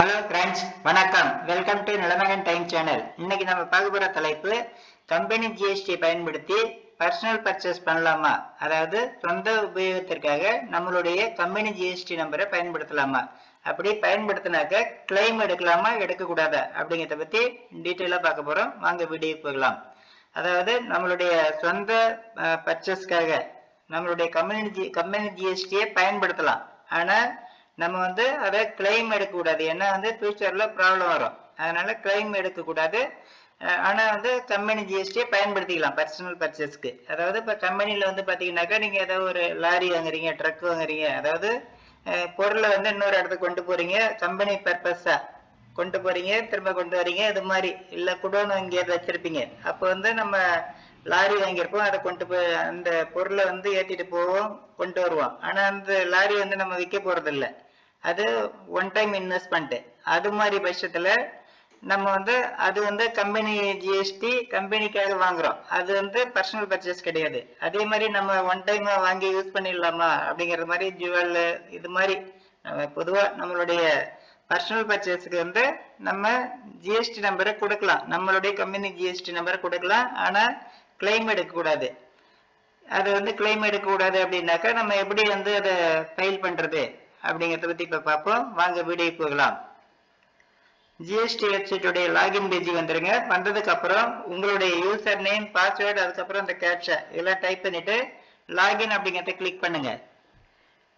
Hello friends, வணக்கம். Welcome to Nilamagan time channel. இன்னைக்கு நம்ம பார்க்க போற தலைப்பு கம்பெனி ஜிஎஸ்டி பயன்படுத்தி பர்சனல் பர்ச்சேஸ் பண்ணலாமா, அதாவது சொந்த உபயோகத்திற்காக நம்மளுடைய கம்பெனி ஜிஎஸ்டி நம்பரை பயன்படுத்தலாமா, அப்படி பயன்படுத்தினாக்க கிளைம் எடுக்கலாமா எடுக்கக்கூடாதா அப்படிங்கிறத பத்தி டீட்டெயிலாக பார்க்க போறோம். வாங்க வீடியோ போகலாம். அதாவது நம்மளுடைய சொந்த பர்ச்சேஸ்க்காக நம்மளுடைய கம்பெனி ஜிஎஸ்டியை பயன்படுத்தலாம். ஆனா நம்ம அதை கிளைம் எடுக்கக்கூடாது. ஏன்னா ஃபியூச்சர்ல ப்ராப்ளம் வரும். அதனால கிளைம் எடுக்கக்கூடாது. ஆனா கம்பெனி ஜிஎஸ்டியை பயன்படுத்திக்கலாம் பர்சனல் பர்ச்சேஸ்க்கு. அதாவது இப்போ கம்பெனியில் பார்த்தீங்கன்னாக்கா நீங்கள் ஏதாவது ஒரு லாரி வாங்குறீங்க, ட்ரக் வாங்குறீங்க, அதாவது பொருளை இன்னொரு இடத்துக்கு கொண்டு போறீங்க, கம்பெனி பர்பஸா கொண்டு போறீங்க, திரும்ப கொண்டு வரீங்க, இது மாதிரி இல்லை குடோன் எங்கேயாவது வச்சிருப்பீங்க. அப்போ நம்ம லாரி வாங்கியிருப்போம், அதை கொண்டு போய் அந்த பொருளை ஏற்றிட்டு போவோம், கொண்டு வருவோம். ஆனால் அந்த லாரி நம்ம விற்க போறது இல்லை, அது ஒன் டைம் இன்வெஸ்ட்மெண்ட். அது மாதிரி பட்சத்துல நம்ம அது கம்பெனி ஜிஎஸ்டி கம்பெனிக்காக வாங்குறோம். அது பர்சனல் பர்ச்சேஸ் கிடையாது. அதே மாதிரி நம்ம ஒன் டைம் வாங்கி யூஸ் பண்ணிடலாமா அப்படிங்கிற மாதிரி ஜுவல் இது மாதிரி பொதுவா நம்மளுடைய பர்சனல் பர்ச்சேஸ்க்கு நம்ம ஜிஎஸ்டி நம்பரை கொடுக்கலாம், நம்மளுடைய கம்பெனி ஜிஎஸ்டி நம்பரை கொடுக்கலாம். ஆனா கிளைம் எடுக்கக்கூடாது. அது கிளைம் எடுக்கக்கூடாது அப்படின்னாக்கா நம்ம எப்படி அதை ஃபைல் பண்றது அப்படிங்கிறத பத்தி இப்ப பார்ப்போம். வாங்க வீடியோ போகலாம். ஜிஎஸ்டி வெப்சைட்டுடைய லாகின் பேஜ் வந்துருங்க. வந்ததுக்கு அப்புறம் உங்களுடைய யூசர் நேம், பாஸ்வேர்டு, அதுக்கப்புறம் இந்த கேப்சா இதெல்லாம் டைப் பண்ணிட்டு லாகின் அப்படிங்கிறத கிளிக் பண்ணுங்க.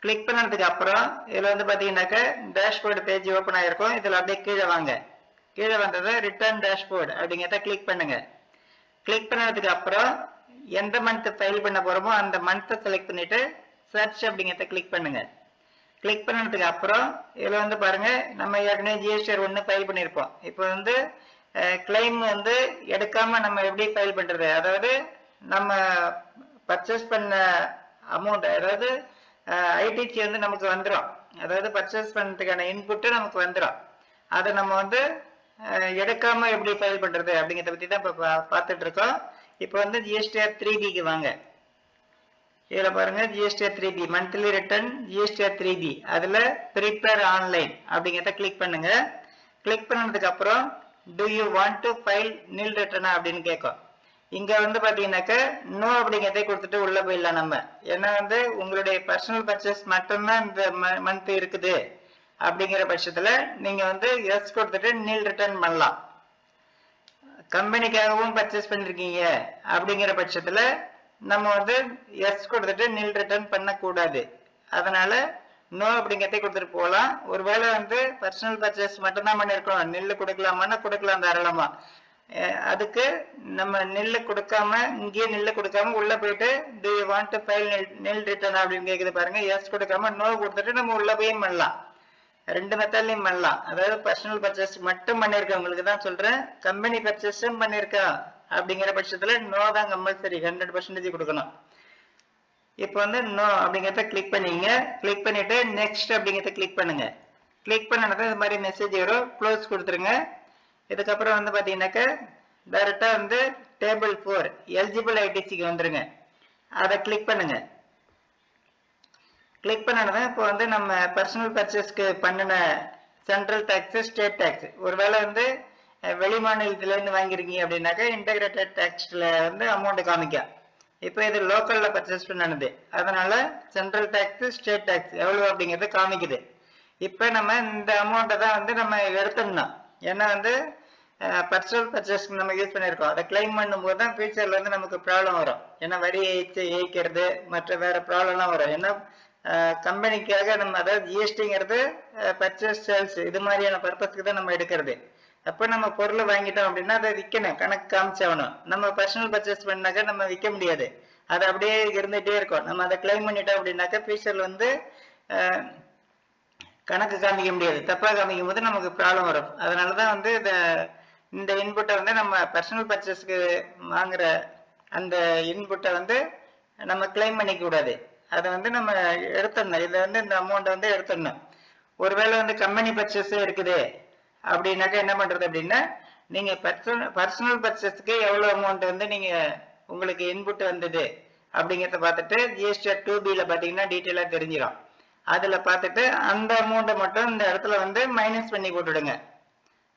கிளிக் பண்ணதுக்கு அப்புறம் இதுல பாத்தீங்கன்னாக்கா டேஷ்போர்டு பேஜ் ஓப்பன் ஆயிருக்கும். இதுல அப்படியே கீழே வாங்க. கீழே வந்ததை ரிட்டர்ன் டேஷ்போர்டு அப்படிங்கிறத கிளிக் பண்ணுங்க. கிளிக் பண்ணதுக்கு அப்புறம் எந்த மந்த் ஃபைல் பண்ண போறோமோ அந்த மந்த்தை செலக்ட் பண்ணிட்டு சர்ச் அப்படிங்கிறத கிளிக் பண்ணுங்க. கிளிக் பண்ணதுக்கு அப்புறம் இதுல பாருங்க, நம்ம ஏற்கனவே ஜிஎஸ்டி 1 ஃபைல் பண்ணியிருப்போம். இப்போ கிளைம் எடுக்காம நம்ம எப்படி ஃபைல் பண்றது, அதாவது நம்ம பர்ச்சேஸ் பண்ண அமௌண்ட், அதாவது ஐடிசி நமக்கு வந்துடும். அதாவது பர்ச்சேஸ் பண்ணதுக்கான இன்புட்டு நமக்கு வந்துடும். அதை நம்ம எடுக்காம எப்படி ஃபைல் பண்றது அப்படிங்கிறத பத்தி தான் இப்போ பார்த்துட்டு இருக்கோம். இப்போ ஜிஎஸ்டிஆர் 3பிக்கு வாங்க. இதுல பாருங்க ஜிஎஸ்டிஆர் 3பி மந்த்லி ரிட்டர்ன் ஜிஎஸ்டிஆர் 3பி, அதுல ப்ரிப்பேர் ஆன்லைன் அப்படிங்கிறத கிளிக் பண்ணுங்க. கிளிக் பண்ணதுக்கு அப்புறம் to you want to file நில் ரிட்டர்னா அப்படின்னு கேட்கும். இங்க பாத்தீங்கன்னாக்க நோ அப்படிங்கிறத கொடுத்துட்டு உள்ள போயிடலாம் நம்ம. ஏன்னா உங்களுடைய பர்சனல் பர்ச்சேஸ் மட்டும்தான் இந்த மந்த் இருக்குது அப்படிங்கிற பட்சத்துல நீங்க எஸ் கொடுத்துட்டு நில் ரிட்டர்ன் பண்ணலாம். கம்பெனிக்காகவும் பர்ச்சேஸ் பண்ணிருக்கீங்க அப்படிங்கிற பட்சத்துல நம்ம எஸ் கொடுத்துட்டு நில் ரிட்டர்ன் பண்ணக்கூடாது. அதனால நோ அப்படிங்கிறத கொடுத்துட்டு போகலாம். ஒருவேளை பர்சனல் பர்ச்சேஸ் மட்டும்தான் பண்ணிருக்கோம், நெல் கொடுக்கலாமான்னா கொடுக்கலாம் தாராளமா. அதுக்கு நம்ம நெல் கொடுக்காம, இங்கேயே நெல் கொடுக்காம உள்ள போயிட்டு to you want to file நெல் ரிட்டர்ன் அப்படின்னு கேக்குது பாருங்க. எஸ் கொடுக்காம நோ கொடுத்துட்டு நம்ம உள்ள போய் பண்ணலாம். ரெண்டு மெத்தட்லயும் பண்ணலாம். அதாவது பர்சனல் பர்ச்சேஸ் மட்டும் பண்ணிருக்கவங்களுக்கு தான் சொல்றேன். கம்பெனி பர்ச்சேஸும் பண்ணிருக்கோம் அப்படிங்கிற பட்சத்துல நோ தான் கம்பல்சரி 100% கொடுக்கணும். இப்போ நோ அப்படிங்கிறத கிளிக் பண்ணீங்க. கிளிக் பண்ணிட்டு நெக்ஸ்ட் அப்படிங்கிறத கிளிக் பண்ணுங்க. கிளிக் பண்ணது இது மாதிரி மெசேஜ் வரும், க்ளோஸ் கொடுத்துருங்க. இதுக்கப்புறம் பாத்தீங்கன்னாக்க டைரக்டா டேபிள் 4 எலிஜிபிள் ஐடிசிக்கு வந்துருங்க. அதை கிளிக் பண்ணுங்க. கிளிக் பண்ணதான் இப்போ நம்ம பர்சனல் பர்ச்சேஸ்க்கு பண்ணின சென்ட்ரல் டாக்ஸ், ஸ்டேட் டாக்ஸ், ஒருவேளை வெளி மாநிலத்துல இருந்து வாங்கிருக்கீங்க அப்படின்னாக்கா இன்டகிரேட்டட் டாக்ஸ்ல அமௌண்ட் காமிக்கும். இப்போ இது லோக்கல்ல பர்ச்சேஸ் பண்ணது, அதனால சென்ட்ரல் டாக்ஸ், ஸ்டேட் டாக்ஸ் எவ்வளவு அப்படிங்கறது காமிக்குது. இப்ப நம்ம இந்த அமௌண்ட்டை தான் நம்ம எடுத்துடணும். ஏன்னா பர்சனல் பர்ச்சேஸ்க்கு நம்ம யூஸ் பண்ணிருக்கோம். அதை கிளைம் பண்ணும்போது தான் ஃபியூச்சர்ல நமக்கு ப்ராப்ளம் வரும். ஏன்னா வரி ஏய்க்கிறது மற்ற வேற ப்ராப்ளம்லாம் வரும். ஏன்னா கம்பெனிக்காக நம்ம, அதாவது ஜிஎஸ்டிங்கிறது பர்ச்சேஸ் சேல்ஸ் இது மாதிரியான பர்பஸ்க்கு தான் நம்ம எடுக்கிறது. அப்ப நம்ம பொருளை வாங்கிட்டோம் அப்படின்னா அதை விற்கணும், கணக்கு காமிச்சாகணும். நம்ம பர்சனல் பர்ச்சேஸ் பண்ணாக்க நம்ம விற்க முடியாது, அது அப்படியே இருந்துகிட்டே இருக்கும். நம்ம அதை கிளைம் பண்ணிட்டோம் அப்படின்னாக்கா ஃபியூச்சர்ல கணக்கு காமிக்க முடியாது. தப்பா காமிக்கும் போது நமக்கு ப்ராப்ளம் வரும். அதனாலதான் இந்த இன்புட்டை நம்ம பர்சனல் பர்ச்சேஸ்க்கு வாங்குற அந்த இன்புட்டை நம்ம கிளைம் பண்ணிக்க கூடாது. அதை நம்ம எடுத்துடணும். இதை இந்த அமௌண்ட்டை எடுத்துடணும். ஒருவேளை கம்பெனி பர்ச்சேஸ் இருக்குது அப்படின்னாக்கா என்ன பண்றது அப்படின்னா, நீங்க பர்சனல் பர்ச்சேஸ்க்கு எவ்வளவு அமௌண்ட் நீங்க உங்களுக்கு இன்புட் வந்தது அப்படிங்கிறத பார்த்துட்டு ஜிஎஸ்டிஆர் 2பில பாத்தீங்கன்னா டீட்டெயிலா தெரிஞ்சிடும். அதுல பார்த்துட்டு அந்த அமௌண்ட்டை மட்டும் இந்த இடத்துல வந்து மைனஸ் பண்ணி போட்டுடுங்க.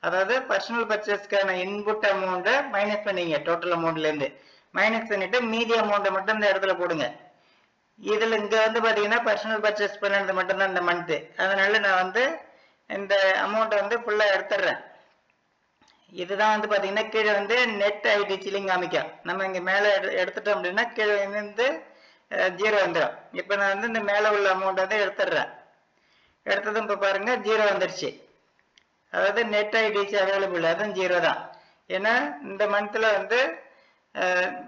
அதாவது பர்சனல் பர்ச்சேஸ்க்கான இன்புட் அமௌண்ட்டை மைனஸ் பண்ணிங்க, டோட்டல் அமௌண்ட்ல இருந்து மைனஸ் பண்ணிட்டு மீதி அமௌண்ட்டை மட்டும் இந்த இடத்துல போடுங்க. இதுல இங்க வந்து பாத்தீங்கன்னா பர்சனல் பர்ச்சேஸ் பண்ணது மட்டும்தான் இந்த மந்த், அதனால நான் வந்து இந்த அமௌண்ட்டை வந்து ஃபுல்லா எடுத்துடுறேன். இதுதான் வந்து பாத்தீங்கன்னா கீழே வந்து நெட் ஐடிசிலிங் காமிக்கும். நம்ம இங்க மேல எடுத்துட்டோம் அப்படின்னா கீழே வந்து 0 வந்துடும். இப்ப நான் வந்து இந்த மேல உள்ள அமௌண்ட் வந்து எடுத்துடுறேன். எடுத்ததும் இப்ப பாருங்க 0 வந்துருச்சு. அதாவது நெட் ஐடிசி அவைலபிள் அதுவும் 0 தான். ஏன்னா இந்த மந்த்ல வந்து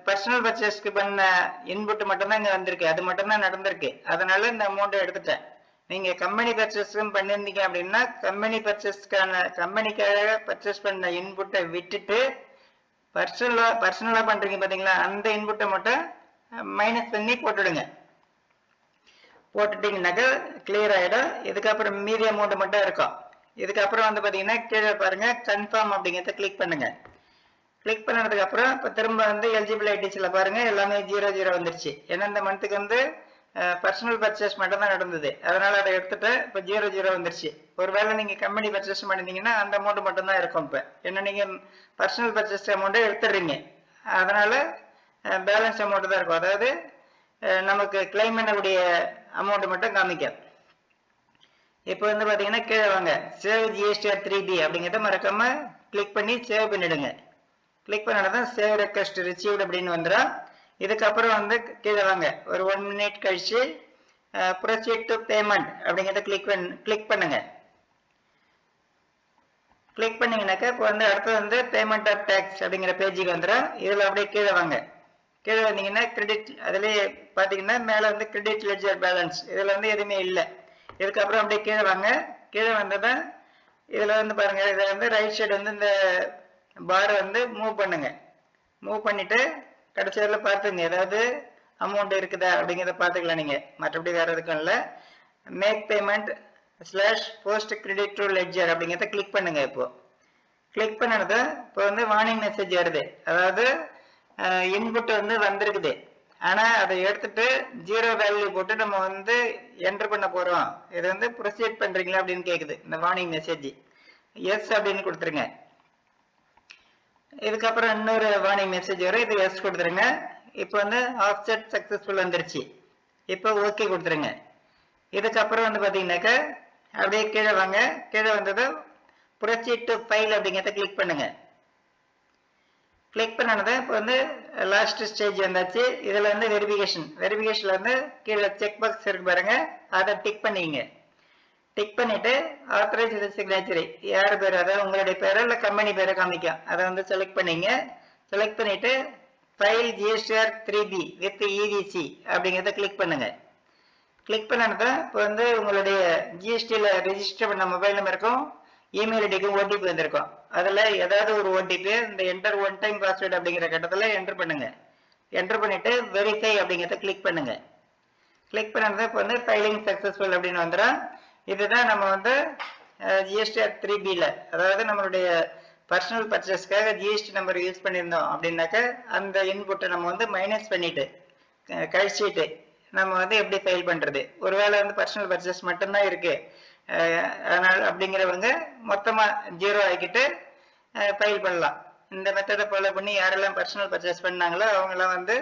பர்சனல் பர்ச்சேஸ்க்கு பண்ண இன்புட் மட்டும்தான் இங்க வந்திருக்கு, அது மட்டும்தான் நடந்திருக்கு. அதனால இந்த அமௌண்ட் எடுத்துட்டேன். நீங்க கம்பெனி பர்ச்சேஸ்க்கும் பண்ணியிருந்தீங்க அப்படின்னா கம்பெனிக்காக பர்ச்சேஸ் பண்ண இன்புட்டை விட்டுட்டு பர்சனலா பண்றீங்க பாத்தீங்களா, அந்த இன்புட்டை மட்டும் மைனஸ் பண்ணி போட்டுடுங்க. போட்டுட்டீங்கன்னாக்கா கிளியர் ஆயிடும். இதுக்கப்புறம் மீதி அமௌண்ட் மட்டும் இருக்கும். இதுக்கப்புறம் வந்து பாத்தீங்கன்னா கீழே பாருங்க கன்ஃபார்ம் அப்படிங்கிறத கிளிக் பண்ணுங்க. கிளிக் பண்ணதுக்கு அப்புறம் இப்ப திரும்ப வந்து எலிஜிபிள் ஐடிஸ்ல பாருங்க எல்லாமே 0 வந்துருச்சு. ஏன்னா இந்த மந்த்துக்கு வந்து பர்சனல் பர்ச்சேஸ் மட்டும் தான் நடந்தது, அதனால அதை எடுத்துட்டு இப்ப 0 வந்துருச்சு. ஒருவேளை நீங்க கம்பெனி பர்ச்சேஸ் பண்ணிருந்தீங்கன்னா அந்த அமௌண்ட் மட்டும் தான் இருக்கும். இப்ப என்ன நீங்க பர்சனல் பர்ச்சேஸ் அமௌண்ட் எடுத்துடுறீங்க, அதனால பேலன்ஸ் அமௌண்ட் தான் இருக்கும். அதாவது நமக்கு கிளைம் பண்ணக்கூடிய அமௌண்ட் மட்டும் காமிக்கும். இப்போ வந்து பாத்தீங்கன்னா கீழே வாங்க சேவ் ஜிஎஸ்டிஆர் 3B அப்படிங்கிறத மறக்காம கிளிக் பண்ணி சேவ் பண்ணிடுங்க. கிளிக் பண்ணதான் சேவ் ரெக்வெஸ்ட் ரிசீவ்ட் அப்படின்னு வந்துடும். இதுக்கப்புறம் வந்து கீழே வாங்க ஒரு 1 மினிட் கழிச்சு ப்ரொசீட் டு பேமெண்ட் அப்படிங்கிறத கிளிக் பண்ணுங்க. கிளிக் பண்ணீங்கன்னாக்கா இப்போ வந்து அடுத்து வந்து பேமெண்ட் ஆஃப் டேக்ஸ் அப்படிங்கிற பேஜுக்கு வந்துடும். இதுல அப்படியே கீழே வாங்க. கீழே வந்தீங்கன்னா கிரெடிட், அதுலேயே பார்த்தீங்கன்னா மேலே வந்து கிரெடிட் லெட்ஜர் பேலன்ஸ், இதில் வந்து எதுவுமே இல்லை. இதுக்கப்புறம் அப்படியே கீழே வாங்க. கீழே வந்ததான் இதில் வந்து பாருங்க, இதை வந்து ரைட் சைடு வந்து இந்த பாரை வந்து மூவ் பண்ணுங்க. மூவ் பண்ணிட்டு கடைசியில் பார்த்துங்க ஏதாவது அமௌண்ட் இருக்குதா அப்படிங்கிறத பார்த்துக்கலாம் நீங்கள், மற்றபடி வேற எதுக்கும் இல்லை. Make payment /post credit to ledger அப்படிங்கிறத கிளிக் பண்ணுங்க. இப்போ கிளிக் பண்ணது இப்போ வந்து வார்னிங் மெசேஜ் வருது. அதாவது இன்புட் வந்து வந்திருக்குது, ஆனா அதை எடுத்துட்டு 0 வேல்யூ போட்டு நம்ம வந்து என்டர் பண்ண போறோம். இது வந்து ப்ரொசீட் பண்றீங்களா அப்படின்னு கேக்குது இந்த வார்னிங் மெசேஜ். எஸ் அப்படின்னு கொடுத்துருங்க. இதுக்கப்புறம் இன்னொரு வார்னிங் மெசேஜ் வரும், இது எஸ் கொடுத்துருங்க. இப்போ வந்து ஆஃப்செட் சக்சஸ்ஃபுல் வந்துருச்சு. இப்போ ஓகே கொடுத்துருங்க. இதுக்கப்புறம் வந்து பாத்தீங்கன்னாக்க அப்படியே கீழே வாங்க. கீழே வந்தது ப்ரொசீட் டு ஃபைல் அப்படிங்கிறத கிளிக் பண்ணுங்க. கிளிக் பண்ணது இப்போ வந்து லாஸ்ட் ஸ்டேஜ் வந்தாச்சு. இதுல வந்து வெரிஃபிகேஷன்ல வந்து கீழே செக் பாக்ஸ் இருக்கு பாருங்க, அதை டிக் பண்ணிங்க. டிக் பண்ணிட்டு ஆத்தரைஸ் சிக்னேச்சர் யார் பேர், அதாவது உங்களுடைய பேரோ இல்லை கம்பெனி பேரை காமிக்கும், அதை வந்து செலக்ட் பண்ணிங்க. செலக்ட் பண்ணிட்டு file GSTR 3B with EVC அப்படிங்கிறத கிளிக் பண்ணுங்க. கிளிக் பண்ணது இப்போ வந்து உங்களுடைய ஜிஎஸ்டியில் ரெஜிஸ்டர் பண்ண மொபைல் நம்பருக்கும் இமெயில் ஐடிக்கும் ஓடிபி வந்திருக்கும். அதில் ஏதாவது ஒரு ஓடிபி இந்த என்டர் ஒன் டைம் பாஸ்வேர்டு அப்படிங்கிற கட்டத்தில் என்டர் பண்ணுங்க. என்டர் பண்ணிட்டு வெரிஃபை அப்படிங்கிறத கிளிக் பண்ணுங்க. கிளிக் பண்ணது இப்போ வந்து ஃபைலிங் சக்சஸ்ஃபுல் அப்படின்னு வந்துடும். இதுதான் நம்ம வந்து ஜிஎஸ்டிஆர் 3Bல, அதாவது நம்மளுடைய பர்சனல் பர்ச்சேஸ்க்காக ஜிஎஸ்டி நம்பர் யூஸ் பண்ணியிருந்தோம் அப்படின்னாக்க அந்த இன்புட்டை நம்ம வந்து மைனஸ் பண்ணிட்டு கழிச்சிட்டு நம்ம வந்து எப்படி ஃபைல் பண்றது. ஒருவேளை வந்து பர்சனல் பர்ச்சேஸ் மட்டும்தான் இருக்கு அதனால அப்படிங்கிறவங்க மொத்தமா 0 ஆக்கிட்டு ஃபைல் பண்ணலாம். இந்த மெத்தடை ஃபாலோ பண்ணி யாரெல்லாம் பர்சனல் பர்ச்சேஸ் பண்ணாங்களோ அவங்களாம் வந்து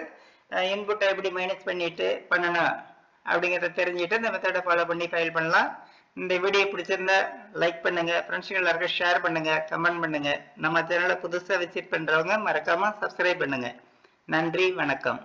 இன்புட்டை எப்படி மைனஸ் பண்ணிட்டு பண்ணணும் அப்படிங்கிறத தெரிஞ்சுட்டு இந்த மெத்தடை ஃபாலோ பண்ணி ஃபைல் பண்ணலாம். இந்த வீடியோ பிடிச்சிருந்தா லைக் பண்ணுங்க, ஃப்ரெண்ட்ஸுங்க எல்லாருக்கும் ஷேர் பண்ணுங்க, கமெண்ட் பண்ணுங்க. நம்ம சேனலை புதுசாக விசிட் பண்றவங்க மறக்காம சப்ஸ்கிரைப் பண்ணுங்க. நன்றி, வணக்கம்.